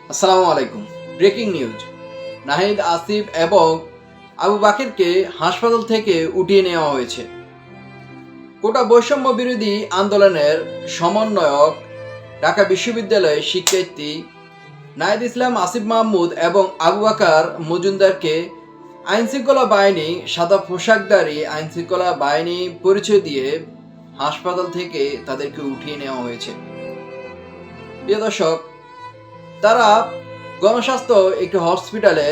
আসসালামু আলাইকুম। Breaking news, Nahid Asif এবং আবু বাকিরকে হাসপাতাল থেকে উঠিয়ে নেওয়া হয়েছে। কোটা বৈষম্য বিরোধী আন্দোলনের সমন্বয়ক ঢাকা বিশ্ববিদ্যালয়ের শিক্ষার্থী নাহিদ ইসলাম, আসিফ মাহমুদ এবং আবু বাকার মজুমদারকে আইনশৃঙ্খলা বাহিনী সাদা পোশাকধারী আইনশৃঙ্খলা বাহিনী পরিচয় দিয়ে হাসপাতাল থেকে তাদেরকে উঠিয়ে নেওয়া হয়েছে। প্রিয় দর্শক, তারা গণস্বাস্থ্য একটি হসপিটালে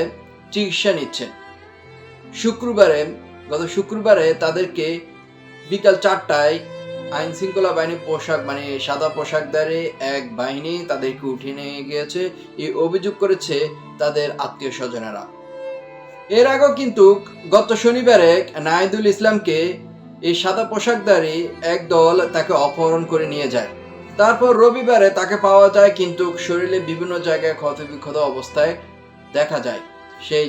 চিকিৎসা নিচ্ছেন। গত শুক্রবারে তাদেরকে বিকাল 4টায় আইন শৃঙ্খলা বাহিনী পোশাক সাদা পোশাকধারী এক বাহিনী তাদেরকে উঠিয়ে নিয়ে গিয়েছে। এই অভিযোগ করেছে তাদের আত্মীয় স্বজনেরা। এর আগেও কিন্তু গত শনিবারে নাহিদুল ইসলামকে এই সাদা পোশাকধারী এক দল তাকে অপহরণ করে নিয়ে যায়। তারপর রবিবারে তাকে পাওয়া যায়, কিন্তু শরীরে বিভিন্ন জায়গায় ক্ষতবিক্ষত অবস্থায় দেখা যায়। সেই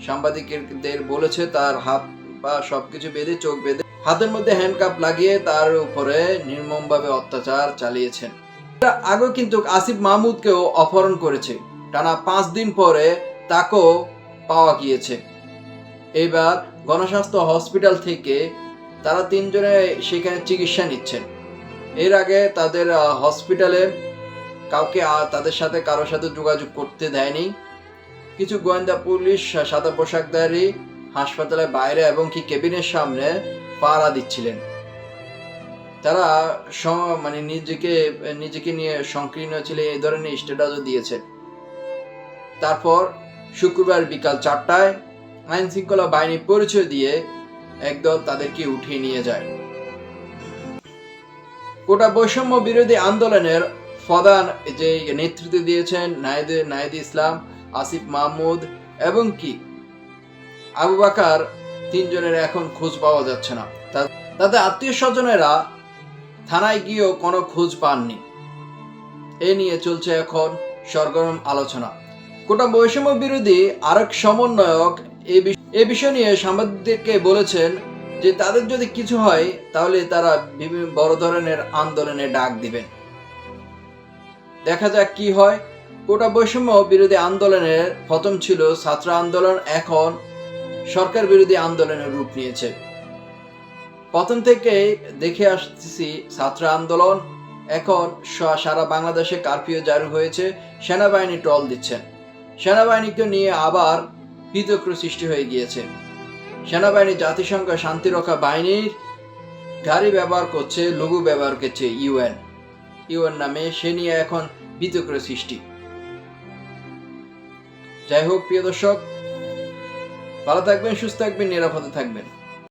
সাংবাদিকদের বলেছে তার হাত পা সবকিছু বেঁধে, চোখ বেঁধে, হাতের মধ্যে হ্যান্ডকাপ লাগিয়ে তার উপরে নির্মমভাবে অত্যাচার চালিয়েছেন। আগেও কিন্তু আসিফ মাহমুদকেও অপহরণ করেছে। টানা 5 দিন পরে তাকেও পাওয়া গিয়েছে। এবার গণস্বাস্থ্য হসপিটাল থেকে তারা 3 জনে সেখানে চিকিৎসা নিচ্ছেন। এর আগে তাদের হসপিটালে তাদের সাথে কারোর সাথে যোগাযোগ করতে দেয়নি। কিছু গোয়েন্দা পুলিশ সাদা পোশাকধারী হাসপাতালের বাইরে এবং কেবিনের সামনে পাহারা দিচ্ছিলেন। তারা নিজেকে নিয়ে সংকীর্ণ ছিল, এই ধরনের স্ট্যাটাসও দিয়েছে। তারপর শুক্রবার বিকাল 4টায় আইন শৃঙ্খলা বাহিনী পরিচয় দিয়ে একদল তাদেরকে উঠিয়ে নিয়ে যায়। কোটা বৈষম্য বিরোধী আন্দোলনের প্রধান যে নেতৃত্ব দিয়েছেন নাহিদ ইসলাম, আসিফ মাহমুদ এবং আবু বাকার, 3 জনের এখন খোঁজ পাওয়া যাচ্ছে না। তাদের আত্মীয় স্বজনেরা থানায় গিয়েও কোনো খোঁজ পাননি। এ নিয়ে চলছে এখন সরগরম আলোচনা। কোটা বৈষম্য বিরোধী আরেক সমন্বয়ক এ বিষয় নিয়ে সাংবাদিকদেরকে বলেছেন যে তাদের যদি কিছু হয় তাহলে তারা বিভিন্ন বড় ধরনের আন্দোলনে ডাক দিবেন। দেখা যাক কি হয়। কোটা বৈষম্য বিরোধী আন্দোলনের প্রথম ছিল ছাত্র আন্দোলন, এখন সরকার বিরোধী আন্দোলনের রূপ নিয়েছে। প্রথম থেকেই দেখে আসতেছি ছাত্র আন্দোলন, এখন সারা বাংলাদেশে কারফিউ জারি হয়েছে। সেনাবাহিনী ট্রল দিচ্ছেন, সেনাবাহিনীকে নিয়ে আবার বিতর্ক সৃষ্টি হয়ে গিয়েছে। সেনাবাহিনী জাতিসংঘ শান্তিরক্ষা বাহিনীর গাড়ি ব্যবহার করছে, লোগো ব্যবহার করছে ইউএন নামে, সে নিয়ে এখন বিতর্ক সৃষ্টি। যাই হোক প্রিয় দর্শক, ভালো থাকবেন, সুস্থ থাকবেন, নিরাপদে থাকবেন।